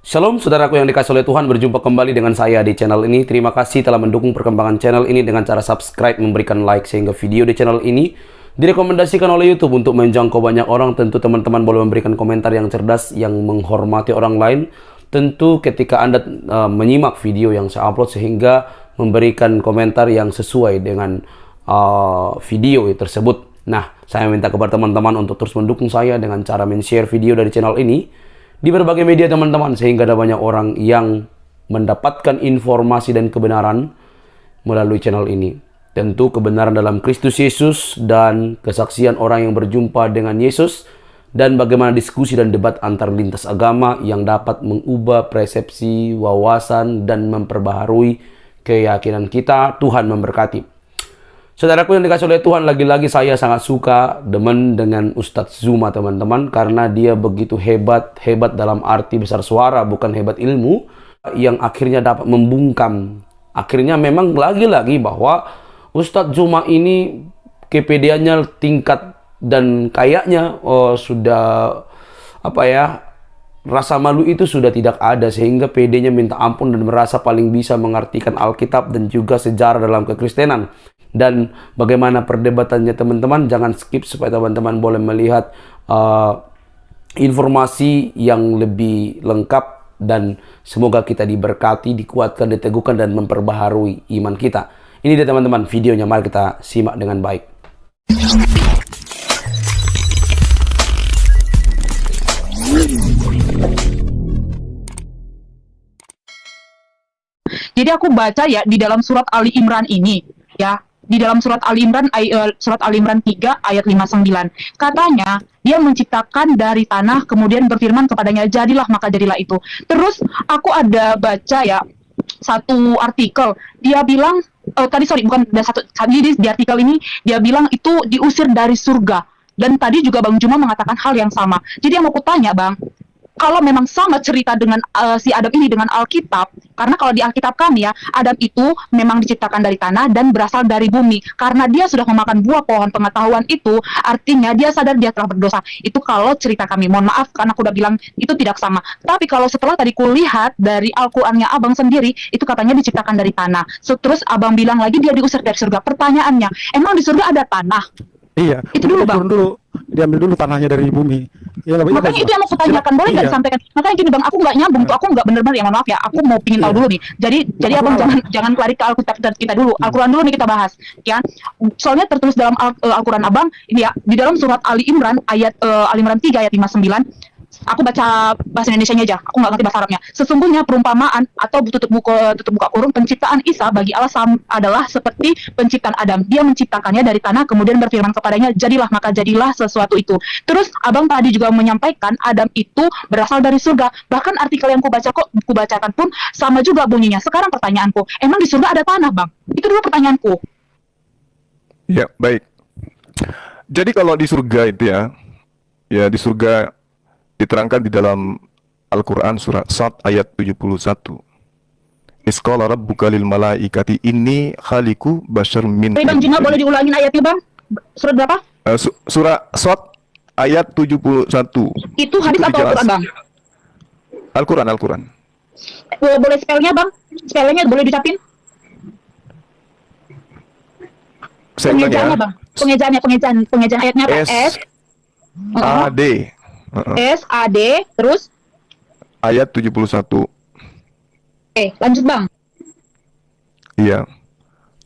Shalom saudaraku yang dikasihi oleh Tuhan, berjumpa kembali dengan saya di channel ini. Terima kasih telah mendukung perkembangan channel ini dengan cara subscribe, memberikan like, sehingga video di channel ini direkomendasikan oleh YouTube untuk menjangkau banyak orang. Tentu teman-teman boleh memberikan komentar yang cerdas, yang menghormati orang lain. Tentu ketika Anda menyimak video yang saya upload, sehingga memberikan komentar yang sesuai dengan video tersebut. Nah, saya minta kepada teman-teman untuk terus mendukung saya dengan cara men-share video dari channel ini di berbagai media teman-teman, sehingga ada banyak orang yang mendapatkan informasi dan kebenaran melalui channel ini. Tentu kebenaran dalam Kristus Yesus dan kesaksian orang yang berjumpa dengan Yesus, dan bagaimana diskusi dan debat antar lintas agama yang dapat mengubah persepsi, wawasan, dan memperbaharui keyakinan kita. Tuhan memberkati. Saudaraku yang dikasihi oleh Tuhan, lagi-lagi saya sangat suka, demen dengan Ustadz Zuma teman-teman, karena dia begitu hebat dalam arti besar suara, bukan hebat ilmu, yang akhirnya dapat membungkam. Akhirnya memang lagi-lagi bahwa Ustadz Zuma ini kepedeannya tingkat, dan kayaknya sudah rasa malu itu sudah tidak ada, sehingga pedenya minta ampun dan merasa paling bisa mengartikan Alkitab dan juga sejarah dalam kekristenan. Dan bagaimana perdebatannya teman-teman, jangan skip supaya teman-teman boleh melihat informasi yang lebih lengkap, dan semoga kita diberkati, dikuatkan, diteguhkan, dan memperbaharui iman kita. Ini dia teman-teman videonya, mari kita simak dengan baik. Jadi aku baca ya di dalam surat Ali Imran ini ya. Di dalam surat Ali Imran, surat Ali Imran 3 ayat 59. Katanya, dia menciptakan dari tanah, kemudian berfirman kepadanya, jadilah, maka jadilah itu. Terus aku ada baca ya satu artikel, dia bilang di artikel ini dia bilang itu diusir dari surga. Dan tadi juga Bang Juma mengatakan hal yang sama. Jadi yang mau kutanya Bang, kalau memang sama cerita dengan si Adam ini dengan Alkitab, karena kalau di Alkitab kami ya, Adam itu memang diciptakan dari tanah dan berasal dari bumi. Karena dia sudah memakan buah pohon pengetahuan itu, artinya dia sadar dia telah berdosa. Itu kalau cerita kami. Mohon maaf karena aku udah bilang itu tidak sama. Tapi kalau setelah tadi kulihat dari Al-Qur'annya Abang sendiri, itu katanya diciptakan dari tanah. Terus Abang bilang lagi dia diusir dari surga. Pertanyaannya, emang di surga ada tanah? Iya, itu dulu Bang. Diambil dulu tanahnya dari bumi. Ya, makanya itu yang mau kutanyakan, boleh nggak disampaikan? Makanya gini Bang, aku nggak nyambung tuh, aku nggak bener-bener ya, maaf ya, aku mau pingin tahu dulu nih. Jadi Abang jangan lari ke Alkitab kita dulu, Al-Quran dulu nih kita bahas, ya. Soalnya tertulis dalam Al-Quran Abang ini ya, di dalam surat Ali Imran Ali Imran 3 ayat 59. Aku baca bahasa Indonesianya aja, aku nggak ngerti bahasa Arabnya. Sesungguhnya perumpamaan atau tutup buka kurung penciptaan Isa bagi Allah adalah seperti penciptaan Adam. Dia menciptakannya dari tanah, kemudian berfirman kepadanya, jadilah, maka jadilah sesuatu itu. Terus Abang tadi juga menyampaikan Adam itu berasal dari surga. Bahkan artikel yang kubacakan pun sama juga bunyinya. Sekarang pertanyaanku, emang di surga ada tanah Bang? Itu dulu pertanyaanku. Ya, baik. Jadi kalau di surga itu ya di surga diterangkan di dalam Al-Quran surat Sad ayat 71. Isqala rabbuka lil malaikati inni khaliqu bashar min. Bang Juma boleh diulangin ayatnya Bang? Surat berapa? Surah Sad ayat 71. Itu hadis atau Al-Quran Bang? Al-Quran. Boleh spellnya Bang? Spellnya boleh dicapin? Pengejaannya Bang. Pengejaan ayatnya apa? S-A-D. S-A-D, terus? Ayat 71. Lanjut Bang. Iya.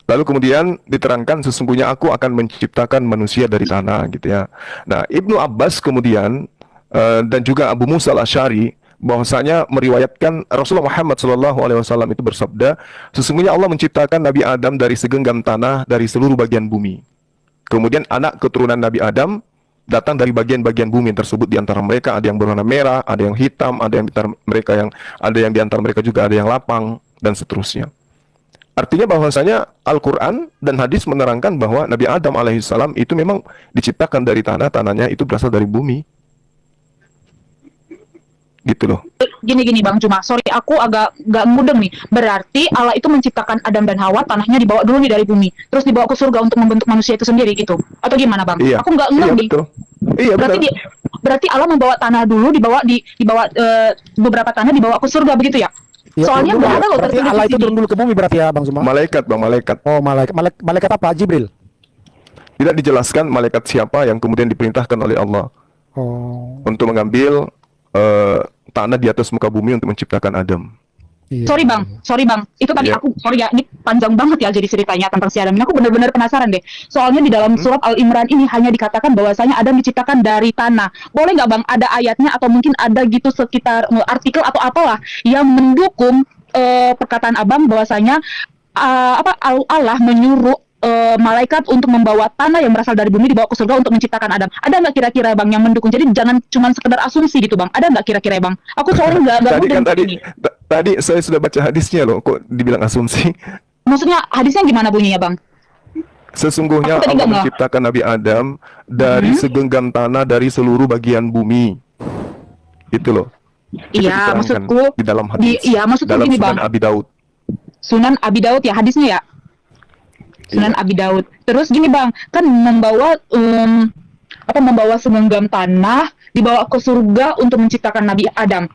Lalu kemudian diterangkan sesungguhnya aku akan menciptakan manusia dari tanah gitu ya. Nah, Ibnu Abbas kemudian dan juga Abu Musa al-Asy'ari bahwasanya meriwayatkan Rasulullah Muhammad SAW itu bersabda, sesungguhnya Allah menciptakan Nabi Adam dari segenggam tanah dari seluruh bagian bumi. Kemudian anak keturunan Nabi Adam datang dari bagian-bagian bumi tersebut. Di antara mereka ada yang berwarna merah, ada yang hitam, ada yang di antara mereka juga ada yang lapang, dan seterusnya. Artinya bahwasanya Al-Quran dan hadis menerangkan bahwa Nabi Adam alaihissalam itu memang diciptakan dari tanah, tanahnya itu berasal dari bumi. Gitu loh. Gini Bang Juma, sorry aku agak gak mudeng nih. Berarti Allah itu menciptakan Adam dan Hawa, tanahnya dibawa dulu nih dari bumi, terus dibawa ke surga untuk membentuk manusia itu sendiri gitu? Atau gimana Bang? Iya. Aku gak ngerti. Iya betul. Iya berarti betul. berarti Allah membawa tanah dulu, dibawa beberapa tanah dibawa ke surga begitu ya? Ya, Soalnya turun dulu nggak ya. ada loh Berarti tertulis Allah di itu sini. turun dulu ke bumi berarti ya Bang Zuma. Malaikat, Bang, malaikat. Oh, malaikat apa? Jibril. Tidak dijelaskan malaikat siapa yang kemudian diperintahkan oleh Allah Oh. untuk mengambil tanah di atas muka bumi untuk menciptakan Adam. Iya. Sorry bang, itu tadi Iya. sorry ya, ini panjang banget ya jadi ceritanya tentang si Adam ini. Aku benar-benar penasaran deh. Soalnya di dalam surat Al-Imran ini hanya dikatakan bahwasanya Adam diciptakan dari tanah. Boleh nggak bang, ada ayatnya atau mungkin ada gitu sekitar artikel atau apalah yang mendukung perkataan abang bahwasanya Allah menyuruh malaikat untuk membawa tanah yang berasal dari bumi dibawa ke surga untuk menciptakan Adam. Ada nggak kira-kira bang yang mendukung? Jadi jangan cuma sekedar asumsi gitu bang. Ada nggak kira-kira bang? Aku soalnya nggak Tadi mudah kan ini. tadi saya sudah baca hadisnya loh, kok dibilang asumsi? Maksudnya hadisnya gimana bunyinya bang? Sesungguhnya Aku tadi Allah nggak menciptakan Nabi Adam dari segenggam tanah dari seluruh bagian bumi. Itu loh. Itu Iya, diterangkan maksudku di dalam hadis. iya, maksudku dalam gini Sunan bang. Abi Daud. Sunan Abi Daud ya hadisnya ya. Sunan Abi Daud. Terus gini bang, kan membawa membawa segenggam tanah dibawa ke surga untuk menciptakan Nabi Adam.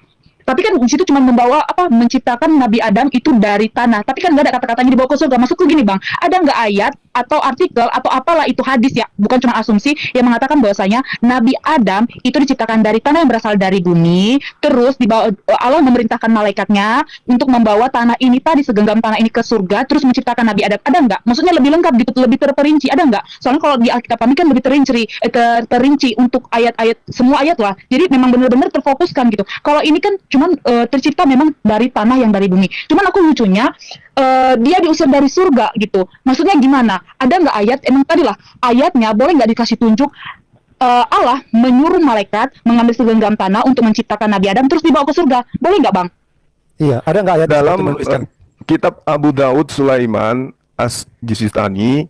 Tapi kan di situ cuma membawa menciptakan Nabi Adam itu dari tanah. Tapi kan nggak ada kata-katanya dibawa ke surga. Maksudku gini bang, ada nggak ayat atau artikel atau apalah itu hadis ya, bukan cuma asumsi yang mengatakan bahwasanya Nabi Adam itu diciptakan dari tanah yang berasal dari bumi. Terus dibawa Allah memerintahkan malaikatnya untuk membawa tanah ini tadi segenggam tanah ini ke surga. Terus menciptakan Nabi Adam. Ada nggak? Maksudnya lebih lengkap gitu, lebih terperinci. Ada nggak? Soalnya kalau di Alkitab kami kan lebih terinci untuk ayat-ayat semua ayat lah. Jadi memang benar-benar terfokuskan gitu. Kalau ini kan cuman tercipta memang dari tanah yang dari bumi. Cuman aku lucunya dia diusir dari surga gitu. Maksudnya gimana? Ada nggak ayat? Emang tadi lah ayatnya boleh nggak dikasih tunjuk Allah menyuruh malaikat mengambil segenggam tanah untuk menciptakan Nabi Adam terus dibawa ke surga. Boleh nggak bang? Iya, ada nggak ayat Dalam menuliskan? kitab Abu Daud Sulaiman As-Jisistani,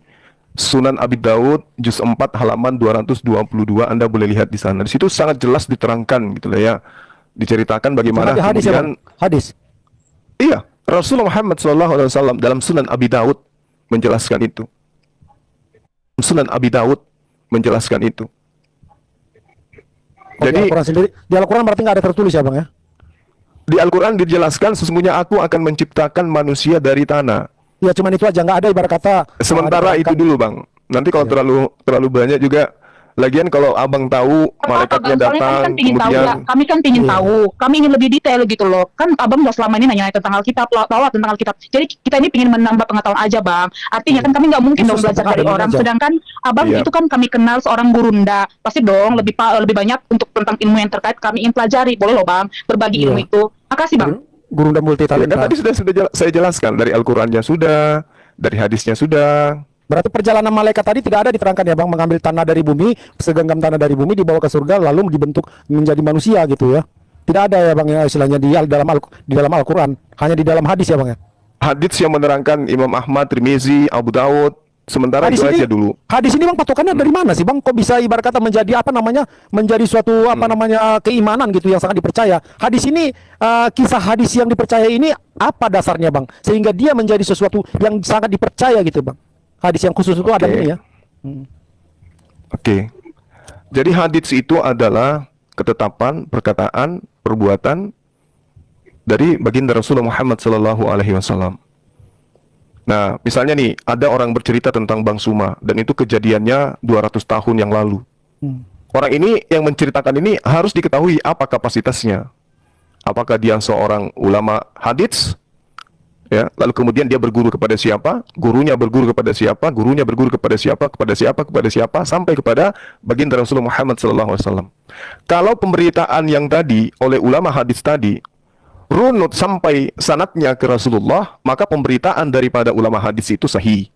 Sunan Abi Daud juz 4 halaman 222, Anda boleh lihat di sana. Di situ sangat jelas diterangkan gitu lah ya. Diceritakan bagaimana Ada hadis ya, kemudian Bang? Hadis. iya, Rasulullah Muhammad SAW dalam Sunan Abi Daud menjelaskan itu. Sunan Abi Daud menjelaskan itu. Oh, Jadi di Al-Quran sendiri, di Al-Quran berarti nggak ada tertulis ya Bang ya? di Al-Quran dijelaskan sesungguhnya aku akan menciptakan manusia dari tanah. Ya cuman itu aja, nggak ada ibarat kata. Sementara ada itu dulu Bang. Nanti kalau Iya. terlalu banyak juga. Lagian kalau abang tahu malaikatnya Soalnya datang, kami kemudian kan pingin Iya. tahu, kami ingin lebih detail gitu loh. Kan abang udah selama ini nanya tentang Alkitab, tahu tentang Alkitab. Jadi kita ini pingin menambah pengetahuan aja bang. Artinya kan kami nggak mungkin dong Khusus belajar tentang dari agama orang. aja. Sedangkan abang Iya. itu kan kami kenal seorang gurunda, pasti dong lebih banyak untuk tentang ilmu yang terkait kami ingin pelajari. Boleh loh bang, berbagi Iya. ilmu itu. Makasih bang. Guru dan multi ya, kan talenta. tadi saya jelaskan dari Al-Qur'annya sudah, dari hadisnya sudah. Berarti perjalanan malaikat tadi tidak ada diterangkan ya Bang, mengambil tanah dari bumi, segenggam tanah dari bumi dibawa ke surga lalu dibentuk menjadi manusia gitu ya. Tidak ada ya Bang ya istilahnya di dalam Al-Qur'an, hanya di dalam hadis ya Bang ya. Hadis yang menerangkan Imam Ahmad, Tirmizi, Abu Daud. Sementara Hadis itu ini, aja dulu. hadis ini Bang patokannya dari mana sih Bang? Kok bisa ibarat kata menjadi menjadi suatu keimanan gitu yang sangat dipercaya. Hadis ini kisah hadis yang dipercaya ini apa dasarnya Bang? Sehingga dia menjadi sesuatu yang sangat dipercaya gitu Bang. Hadis yang khusus itu ada Oke. ini ya. Oke. Jadi hadis itu adalah ketetapan, perkataan, perbuatan dari baginda Rasulullah Muhammad SAW. Nah, misalnya nih, ada orang bercerita tentang Bang Suma, dan itu kejadiannya 200 tahun yang lalu. Orang ini yang menceritakan ini harus diketahui apa kapasitasnya. Apakah dia seorang ulama hadits? Ya, lalu kemudian dia berguru kepada siapa? Gurunya berguru kepada siapa? Gurunya berguru kepada siapa? Kepada siapa? Kepada siapa? Sampai kepada baginda Rasulullah Muhammad SAW. Kalau pemberitaan yang tadi oleh ulama hadis tadi runut sampai sanadnya ke Rasulullah, maka pemberitaan daripada ulama hadis itu sahih.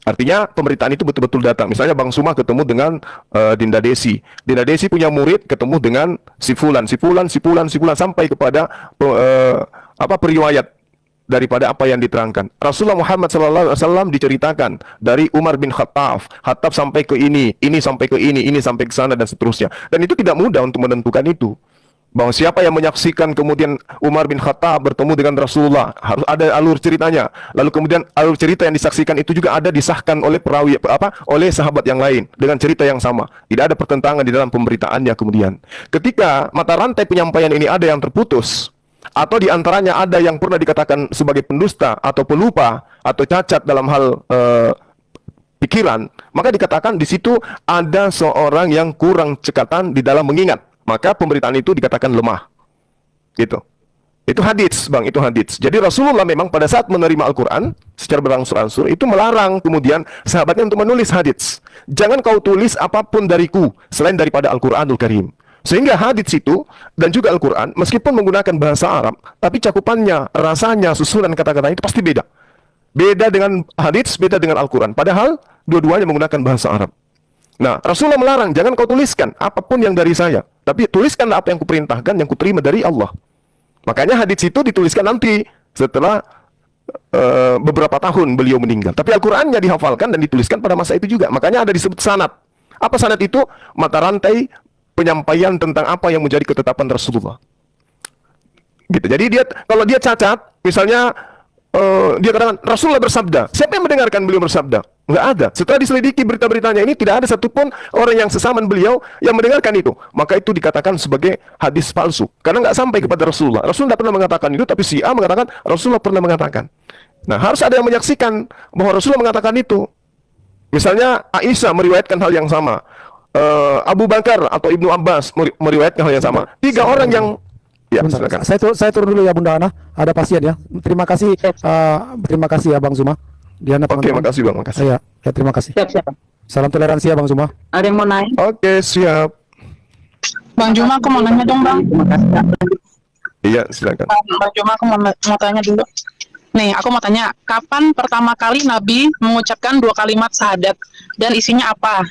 Artinya pemberitaan itu betul-betul datang. Misalnya Bang Suma ketemu dengan Dinda Desi. Dinda Desi punya murid ketemu dengan si Fulan sampai kepada periwayat daripada apa yang diterangkan. Rasulullah Muhammad SAW diceritakan dari Umar bin Khattab sampai ke ini sampai ke ini sampai ke sana dan seterusnya. Dan itu tidak mudah untuk menentukan itu. bahwa siapa yang menyaksikan kemudian Umar bin Khattab bertemu dengan Rasulullah, harus ada alur ceritanya. Lalu kemudian alur cerita yang disaksikan itu juga ada disahkan oleh perawi oleh sahabat yang lain dengan cerita yang sama. Tidak ada pertentangan di dalam pemberitaannya kemudian. Ketika mata rantai penyampaian ini ada yang terputus, atau di antaranya ada yang pernah dikatakan sebagai pendusta atau pelupa atau cacat dalam hal pikiran, maka dikatakan di situ ada seorang yang kurang cekatan di dalam mengingat. Maka pemberitaan itu dikatakan lemah. Gitu. Itu hadits, Bang, itu hadits. Jadi Rasulullah memang pada saat menerima Al-Quran secara berangsur-angsur itu melarang kemudian sahabatnya untuk menulis hadits. Jangan kau tulis apapun dariku selain daripada Al-Quranul Karim. Sehingga hadits itu dan juga Al-Quran meskipun menggunakan bahasa Arab, tapi cakupannya, rasanya, susunan kata-kata itu pasti beda. Beda dengan hadits, beda dengan Al-Quran. Padahal dua-duanya menggunakan bahasa Arab. Nah, Rasulullah melarang, jangan kau tuliskan apapun yang dari saya, tapi tuliskanlah apa yang kuperintahkan, yang kuterima dari Allah. Makanya hadits itu dituliskan nanti setelah beberapa tahun beliau meninggal. Tapi Al-Qurannya dihafalkan dan dituliskan pada masa itu juga. Makanya ada disebut sanad. Apa sanad itu? Mata rantai penyampaian tentang apa yang menjadi ketetapan Rasulullah. Gitu. Jadi kalau dia cacat, misalnya dia katakan Rasulullah bersabda. Siapa yang mendengarkan beliau bersabda? Nggak ada. Setelah diselidiki berita-beritanya ini, tidak ada satupun orang yang sesaman beliau yang mendengarkan itu. Maka itu dikatakan sebagai hadis palsu. Karena nggak sampai kepada Rasulullah. Rasulullah tidak pernah mengatakan itu, tapi si A mengatakan Rasulullah pernah mengatakan. Nah, harus ada yang menyaksikan bahwa Rasulullah mengatakan itu. Misalnya Aisyah meriwayatkan hal yang sama. Abu Bakar atau Ibnu Abbas meriwayatkan hal yang sama. Tiga orang yang ya, silakan. Saya turun dulu ya Bunda Ana. Ada pasien ya. Terima kasih ya Bang Zuma. Diana, Oke, makasih Bang, makasih. Ya, terima kasih. Siap. Salam toleransi ya Bang Zuma. Ada yang mau naik? Oke, siap. Bang Juma, aku mau nanya dong, Bang. Iya, silakan. Bang Juma, aku mau tanya dulu. Nih, aku mau tanya, kapan pertama kali Nabi mengucapkan 2 kalimat syahadat dan isinya apa?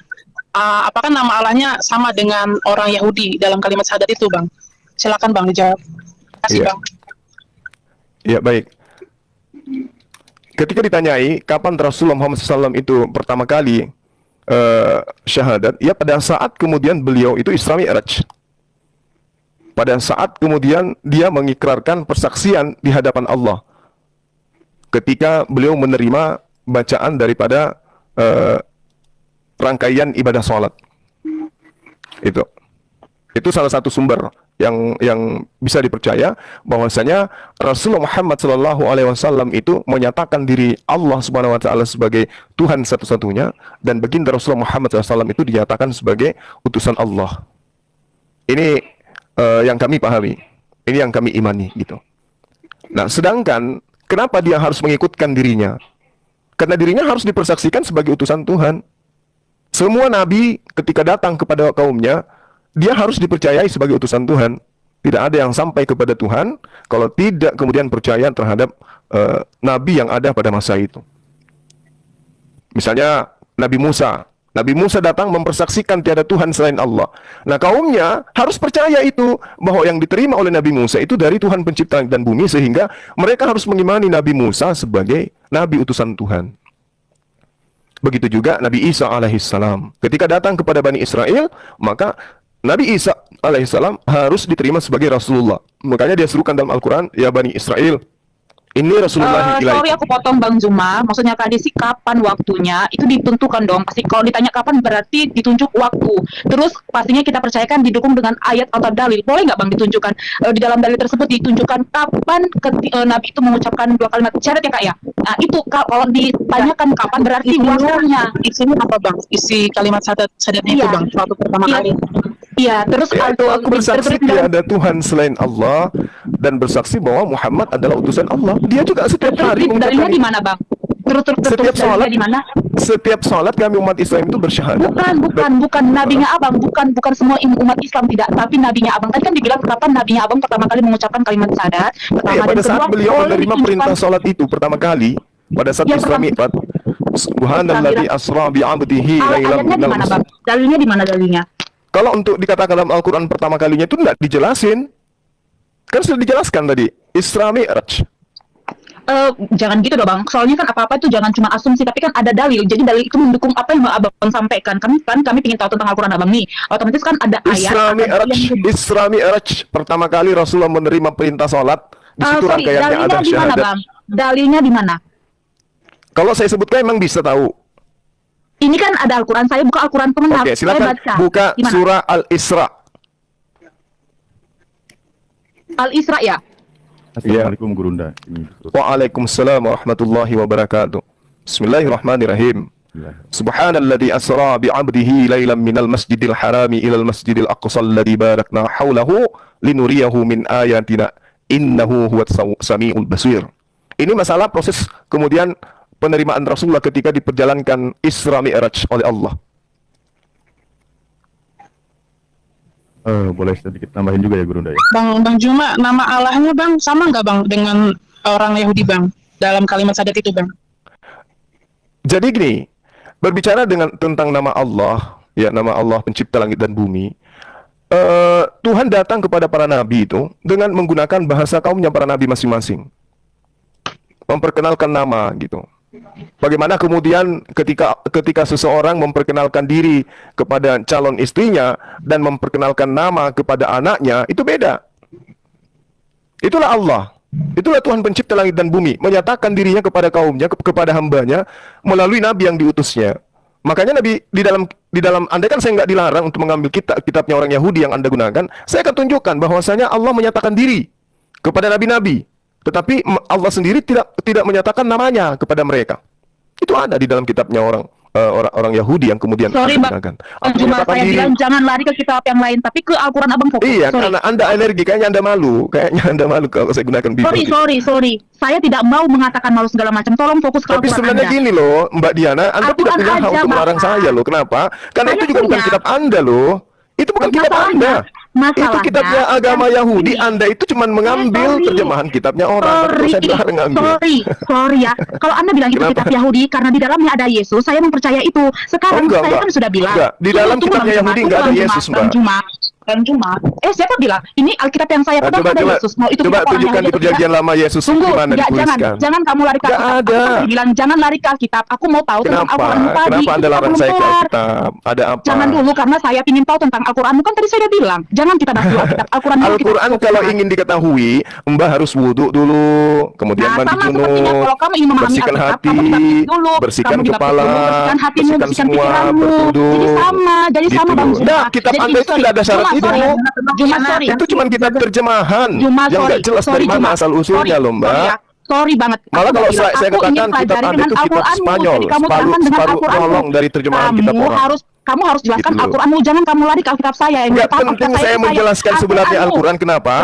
Apakah nama Allahnya sama dengan orang Yahudi dalam kalimat syahadat itu, Bang? Silakan Bang dijawab. Terima kasih, Iya. Bang. Ya, baik. Ketika ditanyai kapan Rasulullah Muhammad SAW itu pertama kali syahadat, ya pada saat kemudian beliau itu Isra Mi'raj. Pada saat kemudian dia mengikrarkan persaksian di hadapan Allah. Ketika beliau menerima bacaan daripada rangkaian ibadah sholat. Itu salah satu sumber yang bisa dipercaya bahwasanya Rasulullah Muhammad SAW itu menyatakan diri Allah Subhanahu Wa Taala sebagai Tuhan satu-satunya, dan baginda Rasulullah Muhammad SAW itu dinyatakan sebagai utusan Allah. Ini yang kami pahami, ini yang kami imani gitu. Nah, sedangkan kenapa dia harus mengikutkan dirinya? Karena dirinya harus dipersaksikan sebagai utusan Tuhan. Semua nabi ketika datang kepada kaumnya, dia harus dipercayai sebagai utusan Tuhan. Tidak ada yang sampai kepada Tuhan kalau tidak kemudian percaya terhadap nabi yang ada pada masa itu. Misalnya Nabi Musa. Nabi Musa datang mempersaksikan tiada Tuhan selain Allah. Nah, kaumnya harus percaya itu, bahwa yang diterima oleh Nabi Musa itu dari Tuhan pencipta langit dan bumi, sehingga mereka harus mengimani Nabi Musa sebagai nabi utusan Tuhan. Begitu juga Nabi Isa alaihissalam. Ketika datang kepada Bani Israel, maka Nabi Isa alaihissalam harus diterima sebagai Rasulullah. Makanya dia serukan dalam Al-Quran, ya Bani Israel, ini Rasulullah Sorry aku potong Bang Zuma. Maksudnya tadi sih kapan waktunya itu ditentukan dong. Pasti kalau ditanya kapan berarti ditunjuk waktu. Terus pastinya kita percayakan didukung dengan ayat atau dalil. Boleh nggak Bang ditunjukkan di dalam dalil tersebut ditunjukkan kapan Nabi itu mengucapkan 2 kalimat syahadat ya Kak ya? Nah itu kalau ditanyakan kapan berarti waktunya. Isinya apa, Bang? Isi kalimat syahadatnya itu, Iya. Bang, waktu pertama kali. Iya, terus yaitu aku bersaksi tiada Tuhan selain Allah dan bersaksi bahwa Muhammad adalah utusan Allah. Dia juga setiap hari dalilnya di mana Bang? setiap sholat di mana? Setiap sholat kami umat Islam itu bersyahadat. Bukan nabinya Abang, bukan semua umat Islam tidak, tapi nabinya Abang. Tadi kan dibilang kapan nabinya Abang pertama kali mengucapkan kalimat syahadat. Pada saat beliau menerima perintah sholat itu pertama kali, pada saat Isra Mi'raj, Subhanalladzi asra bi 'abdihi lailan ayatnya di mana Bang? Dalilnya di mana dalilnya? Kalau untuk dikatakan dalam Al-Quran pertama kalinya itu tidak dijelasin. Kan sudah dijelaskan tadi, Isra Mi'raj. Jangan gitu dong bang. Soalnya kan apa-apa itu jangan cuma asumsi, tapi kan ada dalil. Jadi dalil itu mendukung apa yang abang sampaikan. Kami ingin tahu tentang Al-Quran abang nih. Otomatis kan ada ayat. Isra Mi'raj pertama kali Rasulullah menerima perintah sholat. Di situ rangkaiannya dalilnya ada di mana syahadat. bang? Dalilnya di mana? Kalau saya sebutkan emang bisa tahu. Ini kan ada Al-Quran. Saya buka Al-Quran pun Oke, silakan buka Gimana? surah Al-Isra. Al-Isra ya. Assalamualaikum Gurunda. Waalaikumsalam warahmatullahi wabarakatuh. Bismillahirrahmanirrahim. Subhanalladzi asra bi'abdihi lailan minal masjidil harami ilal masjidil aqsa alladzi barakna haulahu linuriyahu min ayatina innahu huwas samiul basir. Ini masalah proses kemudian penerimaan Rasulullah ketika diperjalankan Isra Mi'raj oleh Allah. Boleh sedikit tambahin juga ya Gurunda ya. Bang Juma, nama Allahnya Bang sama nggak Bang dengan orang Yahudi Bang dalam kalimat syahadat itu Bang? Jadi gini, berbicara tentang nama Allah, ya nama Allah pencipta langit dan bumi, Tuhan datang kepada para nabi itu dengan menggunakan bahasa kaumnya para nabi masing-masing, memperkenalkan nama gitu. Bagaimana kemudian ketika seseorang memperkenalkan diri kepada calon istrinya dan memperkenalkan nama kepada anaknya, itu beda. Itulah Allah. Itulah Tuhan pencipta langit dan bumi, menyatakan dirinya kepada kaumnya, kepada hambanya melalui nabi yang diutusnya. Makanya Nabi di dalam andai kan saya nggak dilarang untuk mengambil kitabnya orang Yahudi yang Anda gunakan, saya akan tunjukkan bahwasanya Allah menyatakan diri kepada nabi-nabi. Tetapi Allah sendiri tidak menyatakan namanya kepada mereka. Itu ada di dalam kitabnya orang Yahudi yang kemudian Sorry Bang, cuma saya bilang jangan lari ke kitab yang lain, tapi ke Al-Quran abang fokus. Iya, sorry. karena Anda alergi, kayaknya Anda malu kalau saya gunakan Bible. Sorry. Saya tidak mau mengatakan malu segala macam. Tolong fokus ke Tapi Al-Quran sebenarnya Anda. gini loh, Mbak Diana, Anda tidak Al-Quran punya hak aja, untuk melarang Bapak. saya loh. Kenapa? Karena Saya itu juga bukan punya. kitab Anda loh. Itu bukan kitab Anda. Itu kitabnya agama Yahudi. Anda itu cuma mengambil terjemahan kitabnya orang. Tapi saya dilarang ngambil. Sorry ya. Kalau Anda bilang itu Kenapa? kitab Yahudi karena di dalamnya ada Yesus, saya mempercaya itu. Sekarang Enggak, saya enggak. kan sudah bilang. Enggak. Di dalam kitabnya Yahudi enggak ada Yesus, Mbak. Bang Juma. Siapa bilang? Ini Alkitab yang saya pegang ada Yesus. Mau itu coba kitab orang tunjukkan Yahudi di atau perjanjian tidak? lama Yesus Tunggu, di mana dituliskan. jangan kamu lari ke Nggak Alkitab. ada. Aku tadi bilang jangan lari ke Alkitab. Aku mau tahu tentang Kenapa? Al-Quran tadi. Kenapa Anda Itu larang belum saya ke keluar. Alkitab? Ada apa? Jangan dulu karena saya ingin tahu tentang Al-Quran. Kan tadi saya udah bilang, jangan kita bahas dulu Alkitab. Al-Quran dulu kita Al-Quran fokus kalau kan. ingin diketahui, Mbak harus wudhu dulu, kemudian Nah, mandi sama sepertinya junub, kalau kamu ingin memahami bersihkan Alkitab, hati, kamu dibaptis dulu, bersihkan kamu dibaptis kepala, dulu, bersihkan hatimu, bersihkan bersihkan semua, pikiranmu. berwudu. Jadi sama Gitu. Bang Juma. Nah, kitab Jadi Anda itu tidak ada syarat itu. Juma, sorry. Itu cuma kitab terjemahan Juma, yang nggak jelas dari mana Juma. asal usulnya loh, Mbak. Sorry ya. Sorry banget. Malah Aku kalau bilang, saya aku ingin katakan kitab pelajari Anda dengan itu kitab Al-Quranmu. Spanyol, Jadi kamu terangkan dengan separuh Al-Quranmu. tolong dari terjemahan kitab orang. Kamu harus jelaskan Gitu loh. Al-Quranmu. Jangan kamu lari ke Alkitab saya. Yang Nggak tahu penting Alkitab saya itu menjelaskan sebenarnya Al-Quran. Kenapa?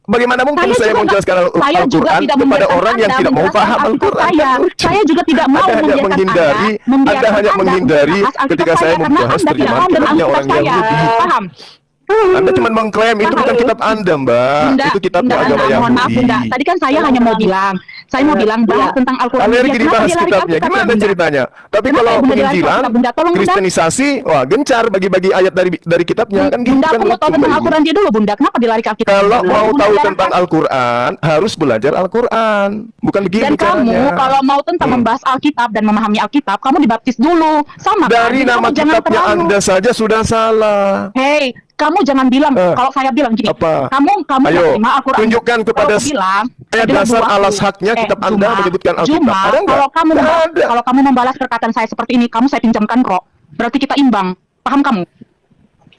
Bagaimana mungkin saya juga menjelaskan saya juga Al-Quran tidak kepada membiarkan orang yang Anda tidak mau menjelaskan paham Alkitab Al-Quran? saya. Kan lucu. Saya juga tidak mau Anda hanya membiarkan menghindari, Anda Anda hanya menghindari membahas Alkitab ketika saya karena membahas Anda tidak terjemahan paham dengan kitabnya Alkitab orang saya. Yahudi. Paham? Anda cuma mengklaim itu bukan kitab Anda, Mbak. Bunda, Itu kitabnya Bunda, agama mohon maaf Yahudi. Bunda. Tadi kan saya hanya mau bilang, bahas tentang Al-Quran. Alergi Kenapa dibahas dia lari ke kitabnya. Alkitab, Gimana Bunda? ceritanya? Tapi Kenapa kalau Bunda dilari ke penginjilan, Alkitab, Bunda? Tolong, Bunda. Kristenisasi, wah gencar bagi-bagi ayat dari kitabnya kan gitu Bunda, kan. aku mau tahu lucu, tentang Mbak. Al-Quran dia dulu, Bunda. Kenapa dilari ke Alkitab? Kalau mau Bunda tahu dilarang tentang kan? Al-Quran, harus belajar Al-Quran. Bukan begitu Dan kamu caranya. kalau mau tentang membahas Alkitab dan memahami Alkitab, kamu dibaptis dulu. Sama kan? Dari Jadi nama kamu jangan kitabnya terlalu- Anda saja sudah salah. Hey, kamu jangan bilang kalau saya bilang gini. Apa? Kamu nggak Ayo, terima Al-Quran. tunjukkan kepada Kalau aku bilang, saya dengar dasar dulu aku. alas haknya kitab Anda menyebutkan Alkitab. Juma, Ada nggak? kalau kamu membalas perkataan saya seperti ini, kamu saya pinjamkan kok. Berarti kita imbang. Paham kamu?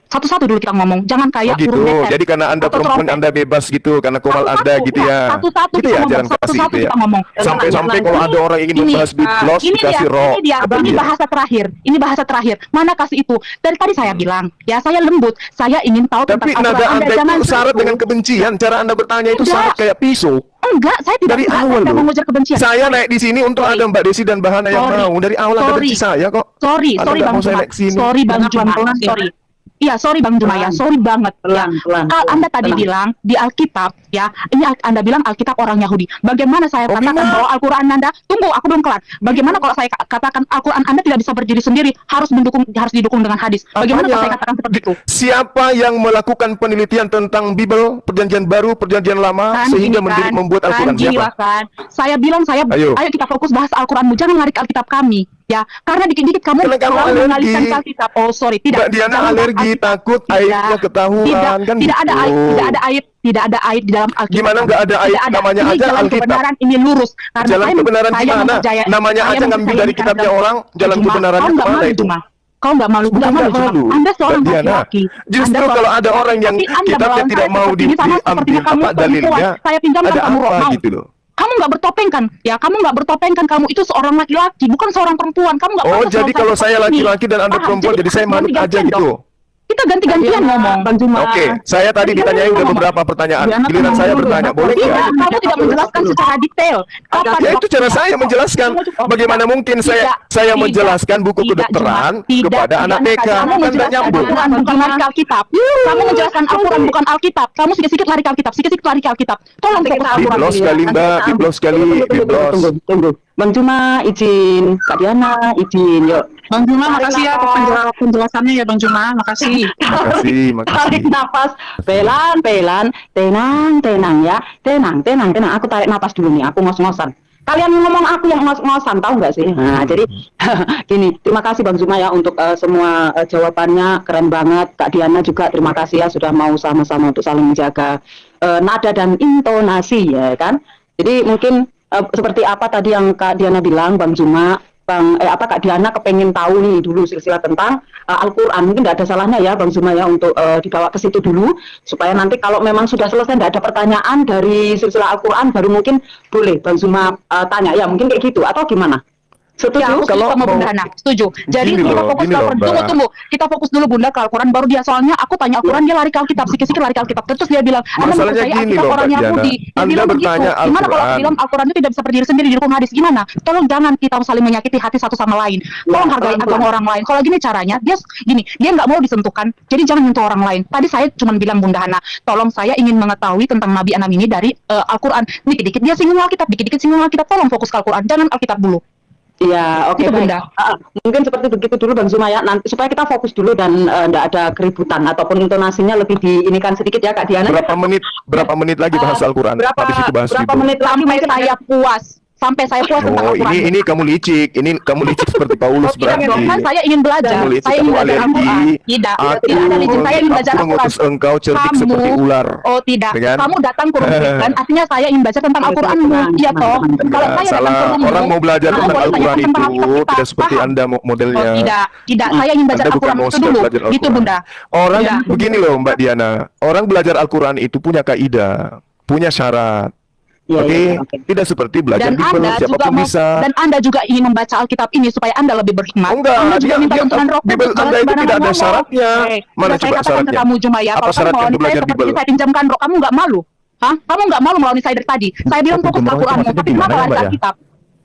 Satu-satu dulu kita ngomong. Jangan Oh kayak gitu. burung meter. Jadi karena Anda Atau perempuan trompet. Anda bebas gitu, karena komal Satu-satu, Anda gitu ya. Satu-satu Gitu kita ya, ngomong. jarang kasih Satu-satu gitu ya. kita ngomong. Sampai-sampai kalau ada orang ingin membahas Big Gloss dikasih roh. Ini bahasa terakhir. Ini bahasa terakhir. Mana kasih itu? Dari tadi saya bilang, ya saya lembut. Saya ingin tahu Tapi tentang nada Al-Quran. Anda Jangan itu syarat sentuh. dengan kebencian. Cara Anda bertanya itu Tidak. syarat kayak pisau. Enggak, saya tidak Dari pernah awal Anda loh. mengujar kebencian. Saya naik di sini untuk Sorry. ada Mbak Desi dan Bahana yang Sorry. mau. Dari awal Anda Sorry. benci saya kok. Sorry Anda Bang nggak mau saya Juma. naik sini. Sorry Bang Jangan Juma. pelan-pelan, Sorry. Iya, sorry Bang Juma ya, sorry banget ya. Pelan. Anda tadi bilang di Alkitab ya, ini Anda bilang Alkitab orang Yahudi. Bagaimana saya katakan gimana? bahwa Al-Quran Anda, tunggu aku belum kelar. Bagaimana kalau saya katakan Al-Quran Anda tidak bisa berdiri sendiri, harus didukung dengan hadis. Bagaimana kalau saya katakan seperti itu? Siapa yang melakukan penelitian tentang Bible, Perjanjian Baru, Perjanjian Lama, sehingga membuat Al-Quran? Siapa? Saya bilang ayo kita fokus bahas Al-Quranmu, jangan lari ke Alkitab kami. Ya, karena dikit-dikit kamu Karena kamu selalu mengalihkan alergi. ke Alkitab. Oh, sorry, tidak. Mbak Diana Jangan alergi, Alkitab. takut aibnya ketahuan, kan Tidak ada gitu. aib, tidak ada aib di dalam Alkitab. Gimana nggak ada aib? Tidak ada. Namanya Ini aja jalan Alkitab. kebenaran, ini lurus. Karena Jalan kebenaran saya gimana? mempercayai- Namanya saya aja ngambil mempercayai dari kitabnya Anda. orang, jalan Cuma, kebenarannya kau nggak kemana malu, itu? Cuma. Kau nggak malu, Bukan nggak malu, nggak Cuma. malu. Anda seorang Mbak Diana, laki-laki. justru Anda kalau seorang- ada orang yang Tapi Anda kitabnya melawan tidak saya mau seperti ini, sama diambil sepertinya kamu apa dalilnya, perempuan. Saya pinjamkan ada kamu apa mau. gitu loh. Kamu nggak bertopeng kan? Ya, kamu nggak bertopeng kan? Kamu itu seorang laki-laki, bukan seorang perempuan. Kamu nggak Oh, pantas jadi kalau saya seperti ini. laki-laki dan Anda perempuan, jadi saya manut aja ganti-gantian gitu? dong. Kita ganti-gantian ngomong. Bang Juma. Oke, saya tadi ditanyai udah beberapa pertanyaan. Diana, Giliran kamu saya dulu, bertanya, Diana. boleh Tidak, nggak? kamu tidak menjelaskan secara detail. Kapan Ya itu cara waktunya? saya menjelaskan. Bagaimana mungkin saya menjelaskan buku kedokteran kepada anak TK? Kan nggak nyambung. Al-Quran bukan lari ke Alkitab. Kamu menjelaskan Al-Quran bukan Alkitab. Kamu sedikit-sedikit lari ke Alkitab, sedikit-sedikit lari ke Alkitab. Tolong fokus Al-Quran. Biblos sekali Mbak, biblos sekali, biblos. Tunggu. Bang Juma izin, Kak Diana izin, yuk. Bang Juma, makasih ya atas penjelasannya ya Bang Juma, makasih. Makasih, makasih. Tarik nafas, pelan, tenang ya, tenang. Aku tarik nafas dulu nih, aku ngos-ngosan. Kalian ngomong aku yang ngos-ngosan, tahu nggak sih? Nah, jadi gini, terima kasih Bang Juma ya untuk semua jawabannya, keren banget. Kak Diana juga terima kasih ya sudah mau sama-sama untuk saling menjaga nada dan intonasi ya kan. Jadi mungkin seperti apa tadi yang Kak Diana bilang, Bang Juma, Kak Diana kepengen tahu nih dulu silsilah tentang Al-Quran. Mungkin tidak ada salahnya ya Bang Juma ya untuk dibawa ke situ dulu, supaya nanti kalau memang sudah selesai tidak ada pertanyaan dari silsilah Al-Quran, baru mungkin boleh Bang Juma tanya ya, mungkin kayak gitu atau gimana? Setuju? Ya, aku setuju kalau sama mau- Bunda Hana. Setuju. Jadi Gini kita loh, fokus gini ke loh, Al-Quran. Mbak. Tunggu. Kita fokus dulu Bunda ke Al-Quran. Baru dia, soalnya aku tanya Al-Quran, dia lari ke Alkitab. Sikit-sikit lari ke Alkitab. Terus dia bilang, Anda Masalahnya mempercayai gini Alkitab loh, orang Mbak Diana. Yahudi. Dia Anda bilang begitu. bertanya Gimana kalau Al-Quran. aku bilang Al-Quran itu tidak bisa berdiri sendiri di dukung hadis? Gimana? Tolong jangan kita saling menyakiti hati satu sama lain. Tolong hargai agama orang lain. Kalau gini caranya, dia nggak mau disentuhkan. Jadi jangan menyentuh orang lain. Tadi saya cuma bilang Bunda Hana, tolong saya ingin mengetahui tentang Nabi Anam ini dari Al-Quran. Dikit-dikit dia singgung Alkitab, dikit-dikit singgung Alkitab. Tolong fokus ke Al-Quran, jangan Alkitab dulu. Iya, oke Itu, baik. Bunda. Mungkin seperti begitu dulu Bang Zuma ya. Nanti supaya kita fokus dulu dan tidak ada keributan ataupun intonasinya lebih diinikan sedikit ya Kak Diana. Berapa menit lagi bahas Al-Quran? Habis itu bahas berapa Bible. menit lagi Sampai mungkin saya puas. Sampai saya puas tentang Oh, Al-Quran. ini kamu licik. Ini kamu licik seperti Paulus Tidak berarti. dong, kan saya ingin belajar. Kamu licik, Saya ingin kamu belajar alergi. Al-Quran. Tidak ada licik. Saya ingin belajar Al-Quran. mengutus engkau cerdik seperti ular. Oh tidak. Ya kan? Kamu datang ke rumah kan? Artinya saya ingin belajar tentang Al-Quran. Iya toh. Kalau saya datang Salah, ke rumah, orang mau belajar kamu tentang boleh Al-Quran tanyakan tentang itu Alkitab. tidak seperti Paham? Anda modelnya. Oh tidak. Saya ingin belajar Anda bukan Al-Quran mau itu sedang dulu. belajar Gitu Al-Quran. Bunda. Orang Tidak. begini loh Mbak Diana. Orang belajar Al-Quran itu punya kaidah, punya syarat. Iya, Oke, iya, oke. tidak seperti belajar Dan Bible, Anda juga siapapun bisa. dan Anda juga ingin membaca Alkitab ini supaya Anda lebih berhikmat. Oh, enggak, Anda juga dia- minta dia- tuntunan Roh Kudus. Bible Jangan Anda itu sembarangan tidak ada ngomong. syaratnya. Mana Sudah coba saya katakan ke syaratnya? kamu Juma ya, Apa kalau kamu syaratnya melawan untuk saya belajar seperti Bible? saya pinjamkan Roh, kamu nggak malu? Hah? Kamu nggak malu melawan saya dari tadi? Saya bilang fokus ke Pinjam roh itu Al-Quranmu, maksudnya tapi gimana kenapa ya, lari Mbak ke ya? Alkitab?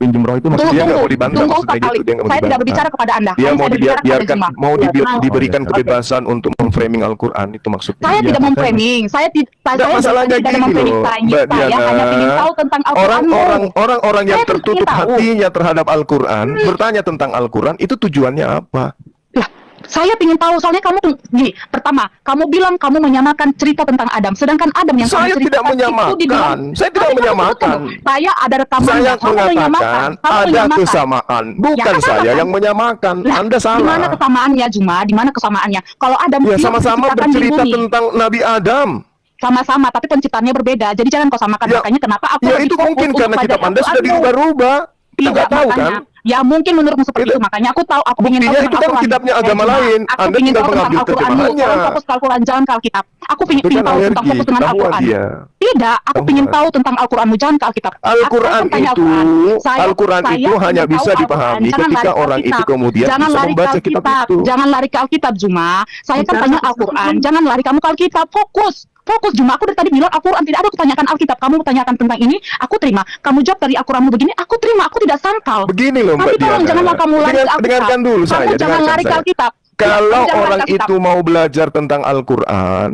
Pinjem roh itu maksudnya Dia nggak mau dibantah, Tunggu maksudnya sekali. gitu, dia nggak mau Saya tidak dibantah. berbicara kepada Anda. Dia Hanya mau saya berbicara kepada dibiarkan, Juma. mau Ya, diberikan oke. kebebasan untuk memframing Al-Quran, itu maksudnya. Saya Iya, tidak saya- memframing. Saya Nggak, masalahnya tidak ada gini memframing. loh, Saya Mbak Diana. hanya ingin tahu tentang Al-Quranmu. Orang-orang yang Saya tertutup ingin tahu. hatinya terhadap Al-Quran, bertanya tentang Al-Quran, itu tujuannya apa? Lah, saya ingin tahu soalnya kamu gini. Pertama, kamu bilang kamu menyamakan cerita tentang Adam, sedangkan Adam yang Saya kamu tidak ceritakan itu di dalam. menyamakan. Saya tidak Tapi kamu menyamakan. tunggu. Saya ada rekamannya. Saya Kamu mengatakan Kamu ada menyamakan. kesamaan, bukan Ya, saya kan? yang menyamakan. Lah, Anda Di mana salah. kesamaannya, Juma? Di mana kesamaannya? Kalau Adam Ya dia sama-sama diciptakan di bercerita bumi. tentang Nabi Adam. Sama-sama, tapi penciptaannya berbeda. Jadi jangan kau samakan. Ya, Makanya kenapa aku Ya lebih itu fokus mungkin untuk karena pada kitab Anda sudah Al-Quranmu. dirubah-rubah. Kita Tidak, nggak tahu kan? makanya. Ya mungkin menurutmu seperti Tidak. itu. Makanya aku tahu, aku ingin tahu Buktinya itu tentang kan Al-Quran. kitabnya agama Juma, lain. Aku Anda ingin tinggal tahu tentang mengambil Al-Quranmu. terjemahannya. Tolong fokus ke Al-Quran, jangan ke Alkitab. Aku Itu ingin kan tahu tentang alergi, fokus dengan ketahuan Al-Quran. dia. Tidak, aku Ketahuan. ingin tahu tentang Al-Quranmu, jangan ke Alkitab. Al-Quran Aku tanya itu, Saya Al-Quran ingin itu hanya tahu bisa Al-Quran. dipahami Jangan ketika lari ke orang itu Alkitab. kemudian Jangan bisa lari ke membaca kitab Alkitab. itu. Jangan lari ke Alkitab, Juma. Saya kan tanya Al-Quran. Jangan lari kamu ke Alkitab. Fokus, Juma. Aku dari tadi bilang Al-Quran, tidak ada aku tanyakan Alkitab. Kamu tanyakan tentang ini, aku terima. Kamu jawab dari Al-Quranmu begini, aku terima. Aku tidak sangkal. Begini loh Tapi Mbak tolong Diana. janganlah kamu lari ke Alkitab. Dengarkan dulu Kamu saya. jangan dengarkan lari ke saya. Alkitab. Kalau Jangan orang kasih itu mau belajar tentang Al-Quran,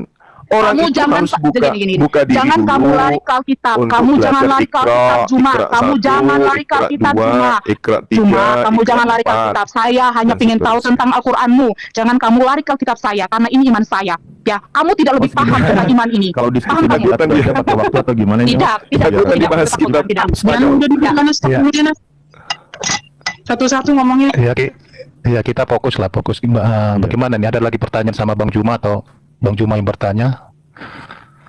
orang kamu itu jangan harus buka diri jangan dulu kamu lari ke Alkitab, untuk kamu jangan belajar lari ke Iqra, Alkitab Juma, Iqra kamu 1, jangan lari ke Iqra Alkitab 2, Juma, Iqra 3, Juma, kamu Iqra jangan lari ke 4, Alkitab. Saya hanya dan ingin tahu seterusnya. tentang Al-Quranmu. Jangan kamu lari ke Alkitab saya, karena ini iman saya. Ya, kamu tidak lebih paham tentang iman ini. Kalau diskusi Paham nanti kamu? kita pakai waktu atau gimana ini? Tidak, tidak, Kita tidak, dibahas tidak, kitab tidak. Spanyol. Jangan udah dibahas Iya. kemudian satu-satu ngomongnya. Ya kita fokus lah, fokus. Bagaimana nih? Ada lagi pertanyaan sama Bang Juma atau Bang Juma yang bertanya?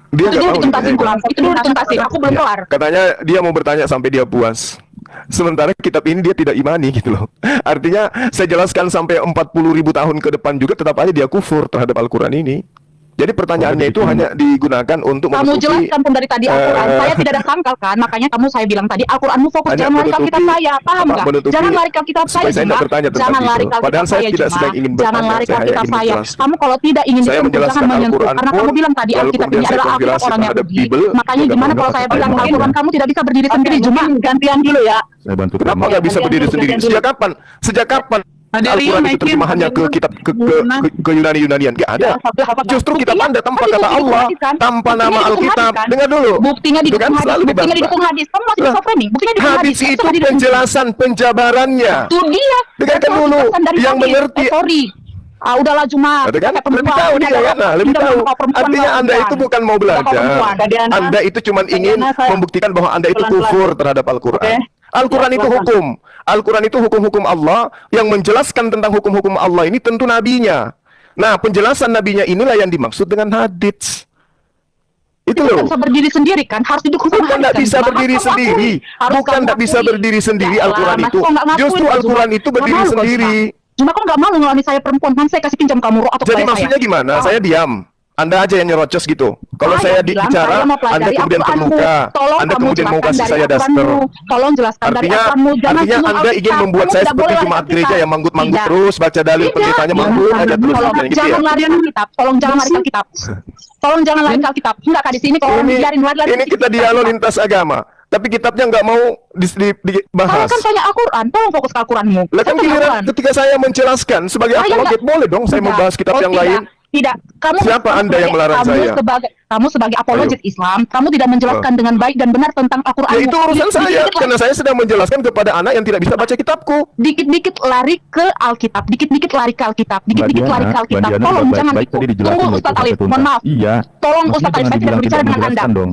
Dia Itu nggak dulu tahu dituntasin, nih. Kulam. Itu dulu dituntasin. Aku belum kelar. Katanya dia mau bertanya sampai dia puas. Sementara kitab ini dia tidak imani gitu loh. Artinya saya jelaskan sampai 40.000 tahun ke depan juga tetap aja dia kufur terhadap Al-Quran ini. Jadi pertanyaannya itu hanya digunakan untuk Kamu menutupi jelaskan pun dari tadi Al-Quran. Saya tidak ada sangkal kan, makanya saya bilang tadi Al-Quranmu fokus, hanya jangan lari ke Alkitab saya, paham apa, nggak? menutupi Jangan lari ke Alkitab saya, supaya saya tidak Juma. bertanya tentang Jangan itu. lari ke Alkitab Padahal saya tidak Juma. sedang ingin Jangan bertanya, lari ke saya hanya Alkitab ingin saya. menjelaskan. Kamu kalau tidak ingin Saya disentuh, menjelaskan jangan menyentuh, Al-Quran karena pun, kamu bilang tadi lalu Alkitab kemudian ini saya adalah Alkitab konfirmasi orang terhadap Yahudi. Bible, Makanya juga gimana mau kalau saya dapat bilang ilmu. Al-Quran kamu tidak bisa berdiri sendiri, Juma? Gantian dulu ya. Saya bantu Kenapa kamu. nggak bisa berdiri sendiri? Sejak kapan? Sejak kapan Ada Rio Al-Quran itu naikin, terjemahannya ada ke Rio. kitab ke Yunani-Yunanian? Nggak ada. Justru kitab Anda tanpa kata Allah, tanpa nama Alkitab. Dengar dulu. Buktinya Itu kan didukung hadis, selalu buktinya dibahas. didukung hadis. Kamu masih bisa framing, buktinya didukung hadis. Hadis Kamu itu bisa didukung. penjelasan penjabarannya. Itu dia. Dengarkan Itu dulu. penjelasan dari Yang hadis. mengerti. Sorry. Udahlah Juma. Ada kan? Kayak Lebih perempuan. tahu Ini dia adalah kan? Nah, lebih tidak tahu. mau perempuan, Artinya mau Anda itu perempuan. bukan mau Mau belajar. perempuan. Anda itu cuma ingin membuktikan bahwa Anda itu kufur terhadap Al-Quran. Al-Quran itu hukum. Al-Quran itu hukum-hukum Allah. Yang menjelaskan tentang hukum-hukum Allah ini tentu nabinya. Nah, penjelasan nabinya inilah yang dimaksud dengan hadits. Itu Bukan loh. bisa berdiri sendiri kan, harus didukung sama Bukan hadis tidak kan, bisa Juma. berdiri Harus kamu sendiri. akui. Harus Bukan kamu tidak bisa akui. berdiri sendiri Ya Al-Quran Allah, itu. kok nggak ngakuin Justru kok, Juma? Al-Quran itu Nggak berdiri malu kok, sendiri. Juma kok nggak mau ngelani saya perempuan, kan saya kasih pinjam kamu atau Jadi kebaya maksudnya saya. gimana? Saya diam. Anda aja yang nyerocos gitu. Kalau Saya saya bilang, bicara, saya mau Anda pelajari kemudian Al-Quranmu. terluka. Tolong Anda kamu kemudian mau jelaskan kasih dari saya daster. Al-Quranmu. Tolong jelaskan dari Artinya, Al-Quranmu. Jangan artinya cuma Anda ingin Alkitab. membuat Kamu saya tidak seperti boleh jemaat lari gereja Alkitab. yang manggut-manggut Tidak. terus, baca dalil Tidak. pendetanya manggut aja terus Tolong kayak gitu ya. jangan lari ke Alkitab. Tolong jangan lari ke Alkitab. Tolong jangan lari ke Alkitab. Enggak kak di sini kalau orang biarin lari. Ini kita dialog lintas agama, tapi kitabnya nggak mau Saya dibahas. kan tanya Al-Quran, tolong fokus ke Al-Quranmu. Lah kan Saya tanya giliran Al-Quran. ketika saya menjelaskan sebagai Saya apologet nggak- boleh dong saya Tidak. membahas kitab Oh, yang tidak. lain. Tidak. Kamu Siapa Anda yang melarang saya? Kamu sebagai apologet Islam, kamu tidak menjelaskan dengan baik dan benar tentang Al-Quran. Ya itu urusan saya, karena saya sedang menjelaskan kepada anak yang tidak bisa baca kitabku. Dikit-dikit lari ke Alkitab, dikit-dikit lari ke Alkitab, dikit-dikit lari ke Alkitab. Diana Tolong udah jangan baik-baik itu. tadi dijelasin Tunggu loh itu Ustaz sampai Alif, tuntas. mohon maaf. Iya. Tolong Maksudnya Ustaz Alif, jangan saya tidak dibilang berbicara dengan Anda. menjelaskan dong.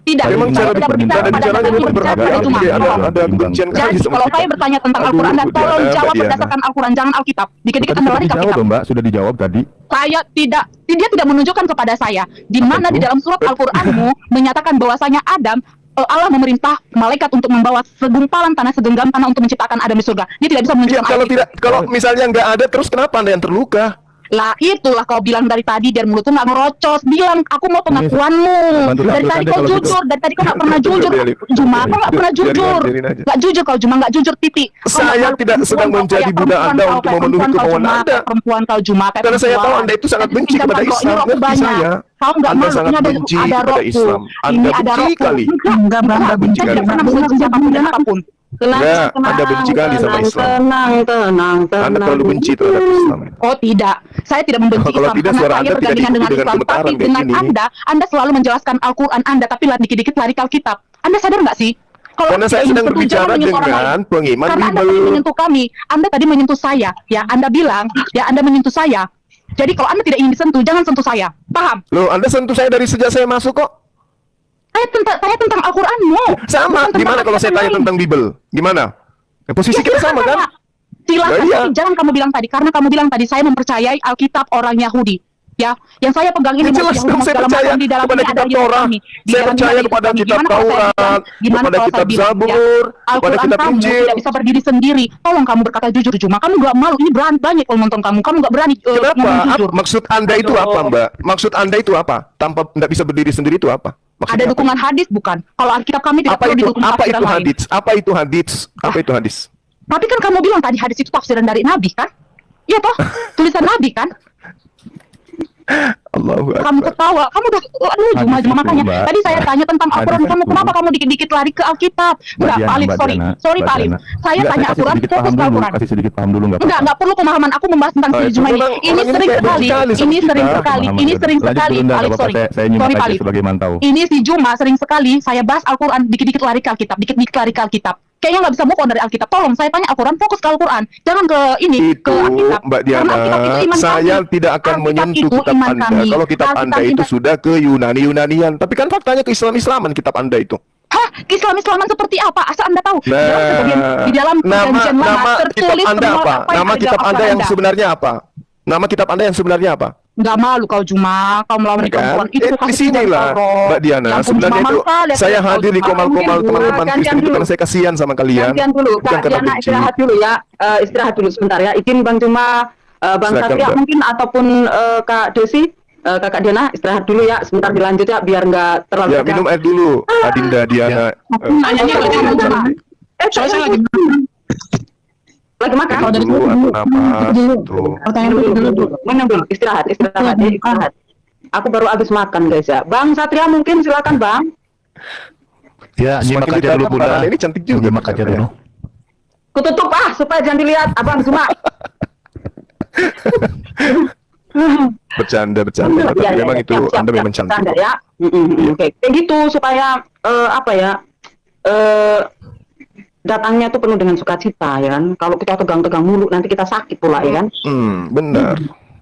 Tidak, Memang saya cara tidak berbicara cara pada bicaranya Anda, memang saya berbicara berbeda. pada Juma. Jadi Tolong. ada kebencian Jadi kali sama kalau kita. saya bertanya tentang Aduh, Al-Quran, Anda Bu tolong Diana, jawab Mbak Diana. berdasarkan Al-Quran, jangan Alkitab. Dikit-dikit Tadi Anda sudah lari ke dijawab Alkitab. dong, Mbak, sudah dijawab tadi. Saya tidak, dia tidak menunjukkan kepada saya di mana itu? di dalam surat Al-Qur'anmu menyatakan bahwasanya Adam Allah memerintah malaikat untuk membawa segumpalan tanah, segenggam tanah untuk menciptakan Adam di surga. Dia tidak bisa Ya, menunjukkan kalau ayat itu. tidak, kalau misalnya nggak ada, terus kenapa Anda yang terluka? Lah itulah kau bilang dari tadi, dan mulutmu nggak ngerocos. Bilang aku mau pengakuanmu. Bantu Dari terus tadi Anda kau kalau jujur, dari tadi kau nggak pernah Betul, jujur. Biarin. Juma, kau nggak pernah Biarin, jujur. biarin aja. Nggak jujur kau, Juma nggak jujur titik. Kau Saya nggak tidak perempuan sedang kau, menjadi kayak budak perempuan Anda kau, untuk kayak memenuhi perempuan kau, kemauan Juma, Anda. kayak perempuan kau Juma, kayak Karena saya tahu perempuan. Anda itu sangat Nanti benci pinjam kepada kau, Islam. ini rokku Ngerti banyak. saya. Kau nggak Anda malu, sangat ini ada benci ada kepada rokku. Islam. Anda Ini ada benci rokku. kali. Enggak, Anda benci saya kali. tidak pernah menyentuh siapapun dan apapun. Enggak, Anda benci kali sama Islam. Tenang. Anda terlalu benci terhadap Islam. Oh tidak, saya tidak membenci Kalau Islam tidak, karena suara saya Anda tidak berdampingan dengan diikuti dengan Islam. gemetaran Tapi kayak dengan gini. Anda selalu menjelaskan Al-Quran Anda, tapi dikit-dikit lari ke Alkitab. Anda sadar nggak sih? Kalau Karena tidak saya ingin sedang sentuh, berbicara jangan menyentuh orang dengan lain. pengiman Karena Anda Bible. tadi menyentuh kami, Anda tadi menyentuh saya, ya Anda bilang, ya Anda menyentuh saya. Jadi kalau Anda tidak ingin disentuh, jangan sentuh saya. Paham? Loh, Anda sentuh saya dari sejak saya masuk kok. Saya tentang Al-Quranmu. Sama. bukan tentang Gimana kalau saya ayat tanya yang lain. tentang Bible? Gimana? Ya, posisi kita sama kan? Silakan, Ya, iya. tapi jangan kamu bilang tadi, karena kamu bilang tadi saya mempercayai Alkitab orang Yahudi. Ya, yang saya pegang ini Ya, jelas Yahudi, dong, saya segala percaya macam di dalam kepada ini kitab ada di Torah. kami. Di Saya dalam percaya ini ada kepada kami. kitab Gimana kalau saya Taurat, bilang- gimana kepada kalau saya kitab bilang, Zabur, ya, kepada Al-Quran kitab kamu Injil. tidak bisa berdiri sendiri. Tolong kamu berkata jujur, Juma. Kamu gak malu, ini berani banyak kalau nonton kamu. Kamu gak berani Kenapa? ngomong jujur. Maksud Anda itu Aduh. apa, Mbak? Maksud Anda itu apa? Tanpa tidak bisa berdiri sendiri itu apa? Maksudnya Ada apa? dukungan hadis bukan? Kalau Alkitab kami tidak Apa perlu itu? didukung Apa tafsiran itu lain. hadis? Apa itu hadis? Apa itu hadis? Tapi kan kamu bilang tadi hadis itu tafsiran dari Nabi kan? Iya toh? Tulisan Nabi kan? Allahu Kamu Akbar. ketawa, kamu udah, aduh, Juma, Hadis itu, makanya. Mbak. Tadi saya tanya tentang Hadis Al-Quran, kamu itu. kenapa kamu dikit-dikit lari ke Alkitab? Enggak, Pak Alif, sorry, sorry Pak Alif. Saya tanya Al-Quran, fokus ke Al-Quran. Kasih sedikit paham dulu nggak Enggak perlu pemahaman. Aku membahas tentang Oh, si itu Juma ini. memang Ini orang ini sering kayak sekali, benci sekali sama ini kita. sering sekali, ini sering sekali, Pak Alif, sorry. Saya Sorry, nyimak Pak aja Alif. sebagai mantau. Ini si Juma sering sekali saya bahas Al-Quran, dikit-dikit lari ke Alkitab, dikit-dikit lari ke Alkitab. Kayaknya nggak bisa move on dari Alkitab. Tolong, saya tanya Al-Quran, fokus ke Al-Quran. Jangan ke ini, ke Itu Alkitab. Mbak Karena Diana, Alkitab itu iman saya kami. tidak akan Alkitab menyentuh itu kitab iman Anda. kami. Kalau kitab Alkitab Anda itu iman- sudah ke Yunani-Yunanian. Tapi kan faktanya ke Islam-Islaman kitab Anda itu. Hah, Islam-Islaman seperti apa? Asal Anda tahu. Nah, Di dalam perjanjian lama nama kitab tertulis Anda semua apa? apa yang Nama ada kitab dalam Anda Al-Quran yang sebenarnya apa? Nama kitab Anda yang sebenarnya apa? Nggak malu kau Juma, kau melawan Kan? perempuan. Itu Di kasih sinilah Taurat. Mbak Diana. Ya ampun, Sebenarnya Juma, itu mangsa, lihat saya kau, hadir di Juma. komal-komal Mungkin, teman-teman gantian Kristen itu dulu. karena saya kasihan sama kalian. Gantian dulu, Bukan Kak karena Diana benci. istirahat dulu ya. Istirahat dulu sebentar ya. Izin Bang Juma, Bang Silakan, Satria Mbak. mungkin ataupun Kak Desi, Kakak Diana istirahat dulu ya. Sebentar dilanjut ya biar nggak terlalu Ya, tegang. minum air dulu, Adinda Diana. Nanyanya ke Juma. Soalnya saya lagi lagi makan. Dulu atau apa? Tuh. Minum dulu. Istirahat ya, istirahat. Aku baru habis makan guys ya. Bang Satria mungkin silakan Bang. Ya, nyimak Semakin aja dulu ditatap, Bunda. Mbak Nana ini cantik juga. Nyimak aja dulu. Kututup supaya jangan dilihat Abang Juma. Bercanda. Tapi Iya, memang iya, itu siap, Anda siap, memang siap, cantik. bercanda ya. Oke, kayak gitu supaya apa ya? Datangnya tuh penuh dengan sukacita ya kan. Kalau kita tegang-tegang mulu nanti kita sakit pula ya kan. Benar.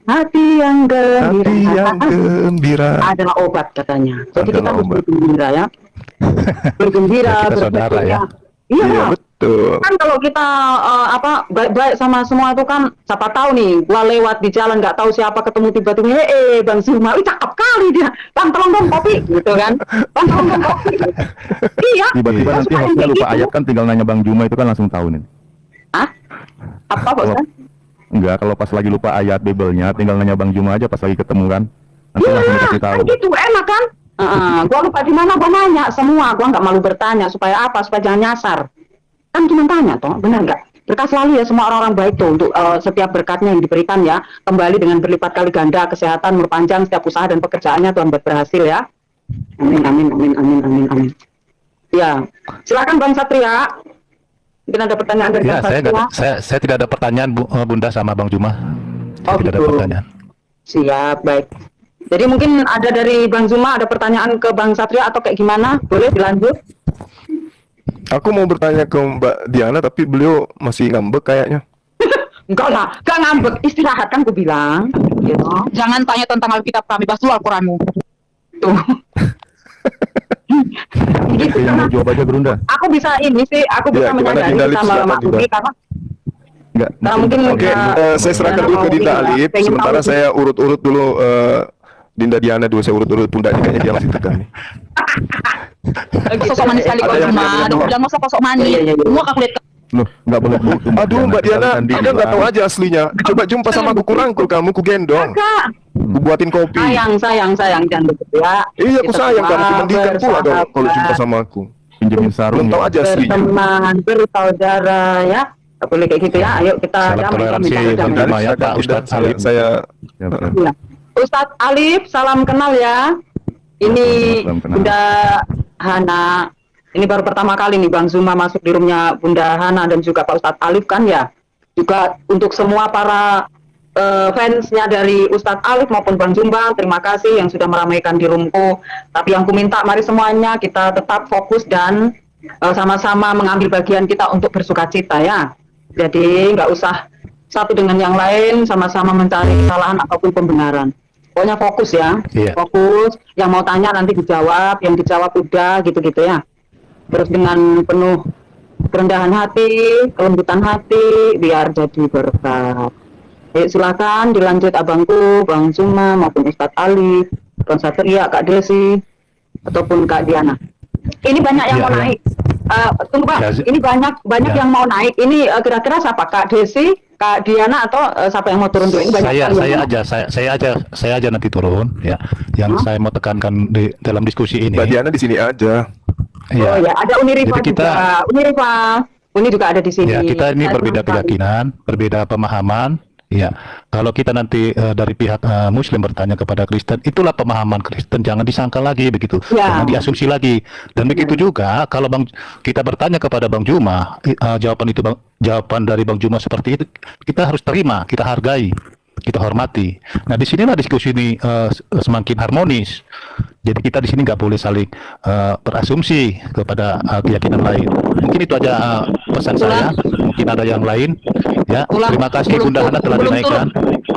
Hati yang gembira, Hati yang gembira. adalah obat katanya. Jadi kita Adalah harus obat. bergembira ya. Bergembira, Ya, kita saudara berbahagia. ya. Iya. Iya, betul. Kan kalau kita baik-baik sama semua itu kan siapa tahu nih gua lewat di jalan nggak tahu siapa ketemu tiba-tiba Bang Zuma, cakep kali dia, Bang tolong dong kopi gitu kan, Bang tolong dong kopi. Iya. Tiba-tiba Gua nanti suka hostnya kayak lupa gitu. ayat kan tinggal nanya Bang Juma itu kan langsung tahu nih. Hah? Apa Bos? Enggak, kalau pas lagi lupa ayat Bible-nya tinggal nanya Bang Juma aja pas lagi ketemu kan. Nanti langsung Iya, dikasih tahu. kan gitu enak kan? Gua lupa di mana gua nanya semua, gua nggak malu bertanya supaya apa? Supaya jangan nyasar. Kan cuma tanya toh, benar nggak? Berkah selalu ya semua orang-orang baik tuh untuk setiap berkatnya yang diberikan ya kembali dengan berlipat kali ganda kesehatan, umur panjang, setiap usaha dan pekerjaannya Tuhan buat berhasil ya. Amin. Ya, silakan Bang Satria. Mungkin ada pertanyaan dari Ya, Bang Satria. saya tidak ada pertanyaan Bunda sama Bang Juma. Saya Oh, tidak ada gitu. pertanyaan. Siap, baik. Jadi mungkin ada dari Bang Zuma ada pertanyaan ke Bang Satria atau kayak gimana? Boleh dilanjut? Aku mau bertanya ke Mbak Diana, tapi beliau masih ngambek kayaknya. Enggak lah, enggak ngambek, istirahat kan aku bilang. Gitu. Jangan tanya tentang Alkitab kami, bahas dulu Al-Quranmu. Tuh. Oke, yang mau jawab aja Brunda. Aku bisa ini sih, aku bisa Ya, gimana menyadari Dinda Lip? sama Silakan, Mak Dinda. Budi karena Enggak. Nah, mungkin Oke, saya serahkan dulu ke Dinda Alip. Pengen Sementara tahu. saya urut-urut dulu Dinda Diana dulu, saya urut-urut pundaknya kayaknya dia masih tegang nih. Sosok manis sekali kau Ada yang Juma. bilang Ada bilang masa sosok manis. Iya. Semua aku lihat Loh, enggak boleh gitu. Aduh Mbak Diana, Anda nggak tahu aja aslinya. Coba jumpa sama aku, kurangkul kamu, ku gendong, Kak, ku buatin kopi. sayang jangan begitu ya. Iya, aku Kita sayang kamu, semua ku mandikan pula dong kalau jumpa bersahabat, sama aku. Pinjemin sarung. Belum tahu ya. aja aslinya. berteman, bersaudara ya. Nggak boleh kayak gitu ya. Ayo kita Salam damai, toleransi, damai, Bang damai. Juma ya, Pak Silakan, Ustadz Dinda. Alip. Saya Ya, betul. Iya. Ustadz Alif, salam kenal ya. Ini Salam kenal. Bunda Hana. Ini baru pertama kali nih Bang Zuma masuk di roomnya Bunda Hana dan juga Pak Ustadz Alif kan ya. Juga untuk semua para fansnya dari Ustadz Alif maupun Bang Zuma, terima kasih yang sudah meramaikan di roomku. Tapi yang ku minta mari semuanya kita tetap fokus dan sama-sama mengambil bagian kita untuk bersukacita ya. Jadi nggak usah satu dengan yang lain sama-sama mencari kesalahan ataupun pembenaran. Pokoknya fokus ya, Iya. fokus. Yang mau tanya nanti dijawab, yang dijawab udah gitu-gitu ya. Terus dengan penuh kerendahan hati, kelembutan hati, biar jadi berkat. Silakan dilanjut abangku, Bang Zuma maupun Ustadz Ali, Bang Satria, Kak Desi, ataupun Kak Diana. Ini banyak yang Iya, mau iya. naik. Tunggu Pak, Ya, ini banyak ya. yang mau naik. Ini kira-kira siapa? Kak Desi, Kak Diana atau siapa yang mau turun dulu? Ini banyak sekali yang mau. Saya aja nanti turun ya. Yang saya mau tekankan di dalam diskusi ini. Mbak Diana di sini aja. Oh ya, ada Uni Rifa Jadi kita- juga. Uni Rifa, Uni juga ada di sini. Ya, kita ini Saya berbeda senang sekali. keyakinan, berbeda pemahaman, Ya, kalau kita nanti dari pihak Muslim bertanya kepada Kristen, itulah pemahaman Kristen, jangan disangka lagi begitu, Ya. jangan diasumsi lagi. Dan begitu juga kalau kita bertanya kepada Bang Juma, jawaban dari Bang Juma seperti itu, kita harus terima, kita hargai, kita hormati. Nah, disinilah diskusi ini semakin harmonis. Jadi kita di sini nggak boleh saling berasumsi kepada keyakinan lain. Mungkin itu aja pesan saya. Mungkin ada yang lain. Ya, terima kasih Bunda Hana telah dinaikkan.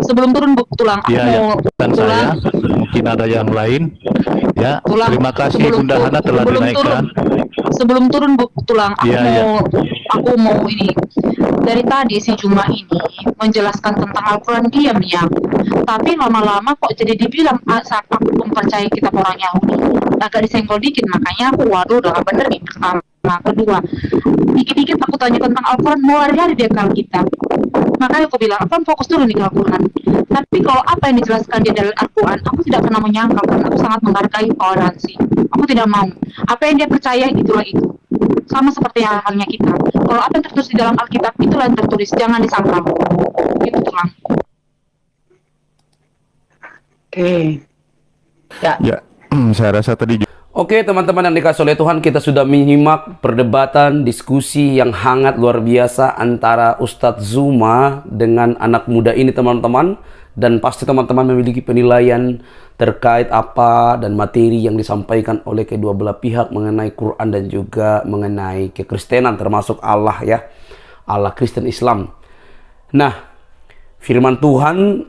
Sebelum turun Tulang, aku Ya, ya, mau pesan saya. Mungkin ada yang lain. Ya, terima kasih Bunda Hana telah dinaikkan. Sebelum turun Tulang, Iya, aku mau ini. Dari tadi si Juma ini menjelaskan tentang Al-Quran diam ya, tapi lama-lama kok jadi dibilang saat aku mempercayai kitab orang Yahudi agak disenggol dikit, makanya aku waduh udah gak bener nih. Pertama, kedua, dikit-dikit aku tanya tentang Al-Quran mulai dari dia ke Alkitab, makanya aku bilang aku fokus dulu nih ke Al-Quran. Tapi kalau apa yang dijelaskan di dalam Al-Quran aku tidak pernah menyangkal, karena aku sangat menghargai toleransi. Aku tidak mau apa yang dia percaya itulah itu, sama seperti halnya kita. Kalau apa yang tertulis di dalam Alkitab itulah yang tertulis, jangan disangkal. Itu Tulang. Oke. Ya. Ya, saya rasa tadi Oke teman-teman yang dikasih oleh Tuhan, kita sudah menyimak perdebatan, diskusi yang hangat luar biasa antara Ustadz Zuma dengan anak muda ini teman-teman. Dan pasti teman-teman memiliki penilaian terkait apa dan materi yang disampaikan oleh kedua belah pihak mengenai Quran dan juga mengenai kekristenan, termasuk Allah ya, Allah Kristen Islam. Nah, firman Tuhan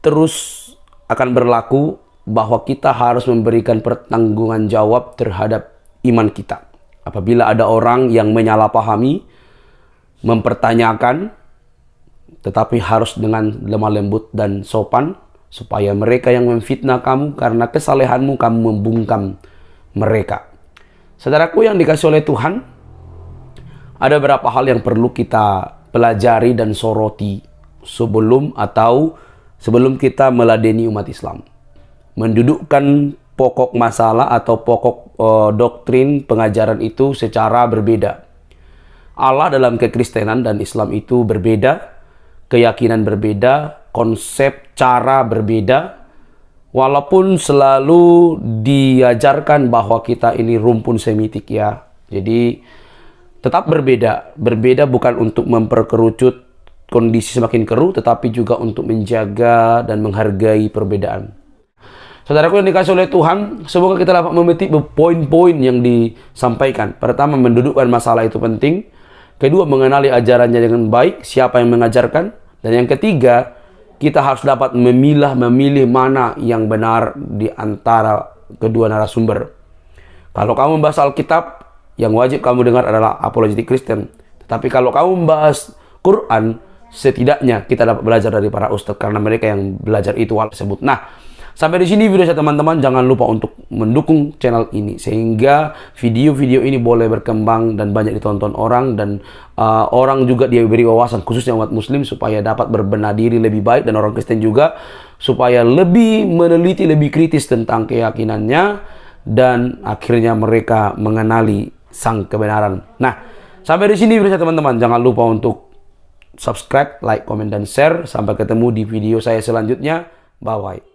terus akan berlaku bahwa kita harus memberikan pertanggungan jawab terhadap iman kita. Apabila ada orang yang menyalahpahami, mempertanyakan, tetapi harus dengan lemah lembut dan sopan, supaya mereka yang memfitnah kamu karena kesalehanmu, kamu membungkam mereka. Saudaraku yang dikasih oleh Tuhan, ada beberapa hal yang perlu kita pelajari dan soroti sebelum kita meladeni umat Islam. Mendudukkan pokok masalah atau pokok doktrin pengajaran itu secara berbeda. Allah dalam kekristenan dan Islam itu berbeda, keyakinan berbeda, konsep cara berbeda, walaupun selalu diajarkan bahwa kita ini rumpun semitik ya. Jadi tetap berbeda. Berbeda bukan untuk memperkerucut kondisi semakin keruh, tetapi juga untuk menjaga dan menghargai perbedaan. Saudaraku yang dikasih oleh Tuhan, semoga kita dapat memetik poin-poin yang disampaikan. Pertama, mendudukkan masalah itu penting. Kedua, mengenali ajarannya dengan baik, siapa yang mengajarkan. Dan yang ketiga, kita harus dapat memilih mana yang benar di antara kedua narasumber. Kalau kamu membahas Alkitab, yang wajib kamu dengar adalah apologetik Kristen. Tetapi kalau kamu membahas Quran, setidaknya kita dapat belajar dari para ustadz, karena mereka yang belajar itu hal tersebut. Nah, sampai di sini video saya teman-teman. Jangan lupa untuk mendukung channel ini sehingga video-video ini boleh berkembang dan banyak ditonton orang, dan orang juga dia beri wawasan khususnya umat Muslim supaya dapat berbenah diri lebih baik, dan orang Kristen juga supaya lebih meneliti, lebih kritis tentang keyakinannya, dan akhirnya mereka mengenali sang kebenaran. Nah, sampai di sini video saya teman-teman. Jangan lupa untuk subscribe, like, komen, dan share. Sampai ketemu di video saya selanjutnya. Bye-bye.